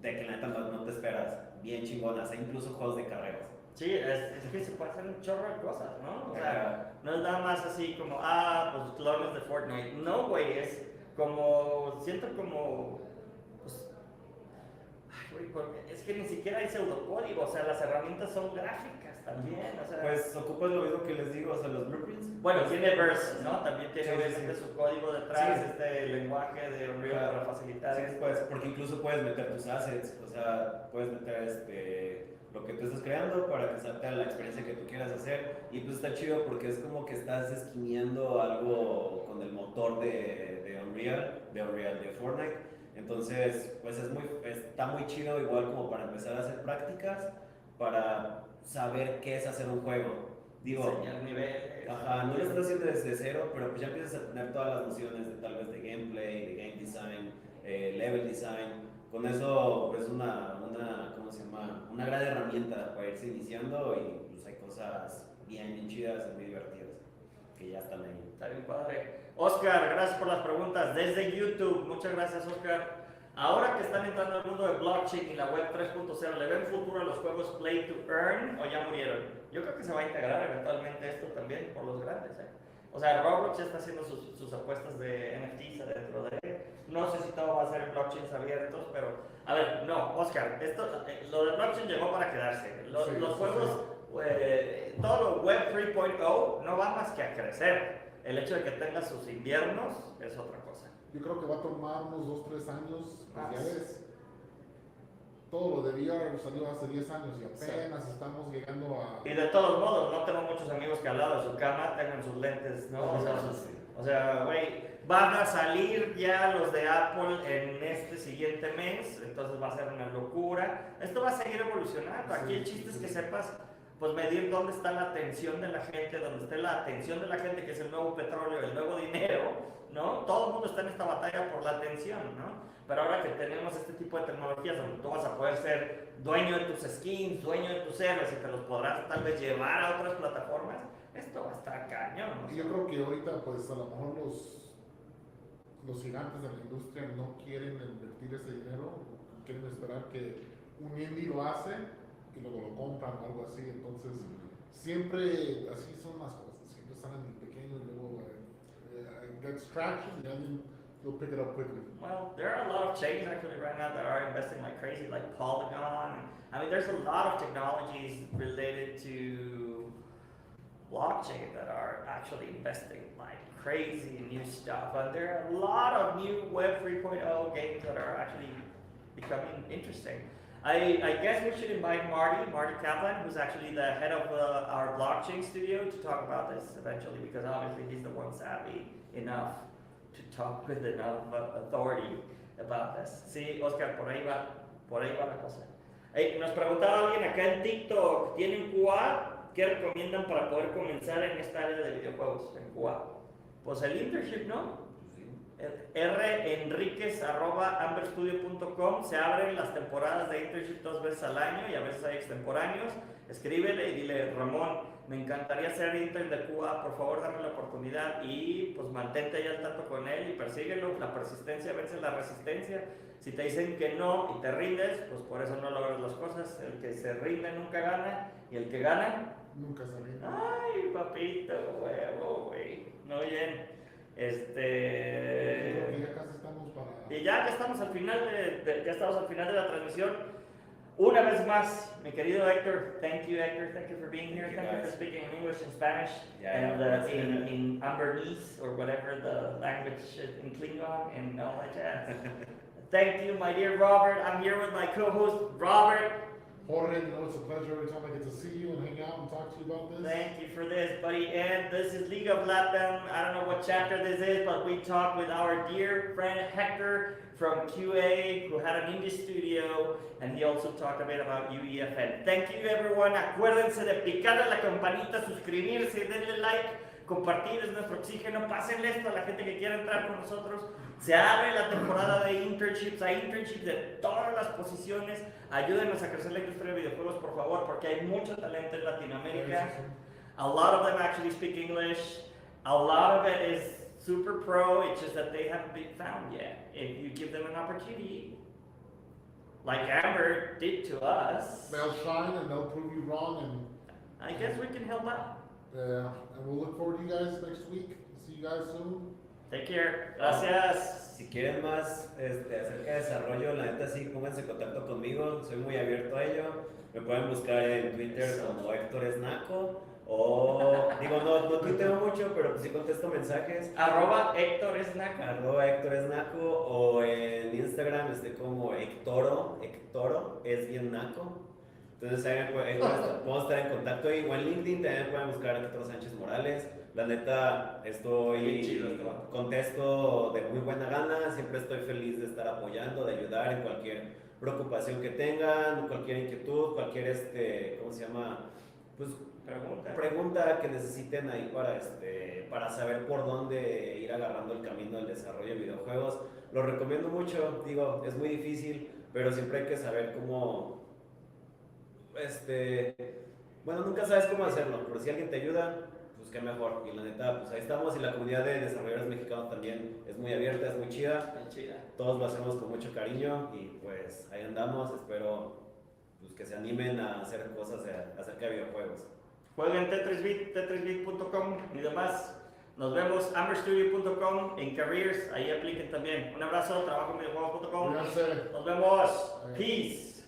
de que la neta no te esperas, bien chingonas, hay incluso juegos de carreras. Sí, es que se puede hacer un chorro de cosas, ¿no? O sea, no es nada más así como, pues clones de Fortnite. No, güey, es como, siento como, pues, ay, güey, es que ni siquiera hay pseudocódigo, o sea, las herramientas son gráficas también, o sea. Pues ocupas lo mismo que les digo, o sea, los blueprints. Bueno, tiene Verse, ¿no? También tiene obviamente sí. su código detrás, Sí. Este lenguaje de Unreal para facilitar. Sí, pues, porque incluso puedes meter tus assets, o sea, puedes meter lo que tú estás creando para que salga la experiencia que tú quieras hacer, y pues está chido porque es como que estás esquineando algo con el motor de Fortnite. Entonces pues está muy chido, igual como para empezar a hacer prácticas para saber qué es hacer un juego. Digo, enseñar niveles. Ajá, no lo estás haciendo desde cero, pero pues ya empiezas a tener todas las nociones de tal vez de gameplay, de game design, level design. Con eso pues ¿cómo se llama? Una gran herramienta para irse iniciando, y pues hay cosas bien chidas y muy divertidas que ya están ahí. Está bien padre. Oscar, gracias por las preguntas desde YouTube. Muchas gracias, Oscar. Ahora que están entrando al mundo de blockchain y la web 3.0, ¿le ven futuro a los juegos Play to Earn o ya murieron? Yo creo que se va a integrar eventualmente esto también por los grandes, ¿eh? O sea, Roblox ya está haciendo sus apuestas de NFTs adentro de... No sé si todo va a ser en blockchains abiertos, pero... A ver, no, Oscar, lo de blockchain llegó para quedarse. Los juegos, todo lo web 3.0 no va más que a crecer. El hecho de que tenga sus inviernos es otra cosa. Yo creo que va a tomar unos 2-3 años, pues ya ves. Todo lo de VR salió hace 10 años y apenas estamos llegando a... Y de todos modos, no tengo muchos amigos que al lado de su cama tengan sus lentes, ¿no? O sea, güey, van a salir ya los de Apple en este siguiente mes, entonces va a ser una locura. Esto va a seguir evolucionando. Aquí el chiste es que sepas, pues medir dónde está la atención de la gente, dónde esté la atención de la gente, que es el nuevo petróleo, el nuevo dinero, ¿no? Todo el mundo está en esta batalla por la atención, ¿no? Pero ahora que tenemos este tipo de tecnologías donde tú vas a poder ser dueño de tus skins, dueño de tus héroes y te los podrás tal vez llevar a otras plataformas, esto va a estar cañón, ¿no? Yo creo que ahorita pues a lo mejor los gigantes de la industria no quieren invertir ese dinero, quieren esperar que un indie lo hace y luego lo compran o algo así. Entonces siempre así son las cosas, siempre salen en pequeño y luego gets traction y alguien will pick it up quickly. Well, there are a lot of chains actually right now that are investing like crazy, like Polygon. I mean, there's a lot of technologies related to blockchain that are actually investing like crazy in new stuff. And there are a lot of new Web 3.0 games that are actually becoming interesting. I guess we should invite Marty Kaplan, who's actually the head of our blockchain studio, to talk about this eventually, because obviously he's the one savvy enough to talk with enough authority about this. Sí, Oscar, por ahí va la cosa. Nos preguntaba alguien acá en TikTok, ¿tienen cual? ¿qué recomiendan para poder comenzar en esta área de videojuegos en Cuba? Pues el internship, ¿no? renriquez@amberstudio.com. Se abren las temporadas de internship 2 veces al año y a veces hay extemporáneos. Escríbele y dile, Ramón, me encantaría ser intern de Cuba, por favor dame la oportunidad y pues mantente ahí al tanto con él y persíguelo. La persistencia vence la resistencia. Si te dicen que no y te rindes, pues por eso no logras las cosas. El que se rinde nunca gana y el que gana Nunca se rinde. ay, papito, huevo, güey. No, bien. Creo que ya casi estamos para... Y ya que estamos al final ya estamos al final de la transmisión. Una vez más, mi querido Héctor, thank you for being here, thank you for speaking in English and Spanish, and in Ambernese or whatever the language in Klingon and all that jazz. Thank you, my dear Robert. I'm here with my co-host Robert. Jorge, you know, it's a pleasure every time I get to see you and hang out and talk to you about this. Thank you for this, buddy. And this is League of LATAM. I don't know what chapter this is, but we talked with our dear friend Hector from QA, who had an indie studio, and he also talked a bit about UEFN. Thank you, everyone. Acuérdense de picarle a la campanita, suscribirse, denle like, compartir, es nuestro oxígeno. Pásenle esto a la gente que quiera entrar con nosotros. Se abre la temporada de internships, hay internships de todas las posiciones. Ayúdenos a crecer la industria de videojuegos, por favor, porque hay mucho talento en Latinoamérica. A lot of them actually speak English. A lot of it is super pro, it's just that they haven't been found yet. If you give them an opportunity, like Amber did to us, They'll shine and they'll prove you wrong, and I guess we can help out. and we'll look forward to you guys next week. See you guys soon. Take care. Gracias. Si quieren más acerca de desarrollo, la neta sí, pónganse en contacto conmigo, soy muy abierto a ello. Me pueden buscar en Twitter como Héctor Esnaco, o digo, no tuiteo mucho, pero sí contesto mensajes. Héctor Esnaco. Héctor Esnaco, o en Instagram como Héctoro, es bien naco. Entonces ahí podemos estar en contacto, y o en LinkedIn también pueden buscar a Héctor Sánchez Morales. La neta, contesto de muy buena gana, siempre estoy feliz de estar apoyando, de ayudar en cualquier preocupación que tengan, cualquier inquietud, cualquier, pues, pregunta que necesiten ahí para saber por dónde ir agarrando el camino del desarrollo de videojuegos. Lo recomiendo mucho, digo, es muy difícil, pero siempre hay que saber cómo, bueno, nunca sabes cómo hacerlo, pero si alguien te ayuda, pues qué mejor. Y la neta, pues ahí estamos, y la comunidad de desarrolladores mexicanos también es muy abierta, es muy chida. Todos lo hacemos con mucho cariño y pues ahí andamos. Espero pues, que se animen a hacer cosas acerca de videojuegos. Jueguen tetrisbit.com y demás. Nos vemos amberstudio.com en careers, ahí apliquen también. Un abrazo, trabajo en videojuegos.com. Nos vemos. Peace.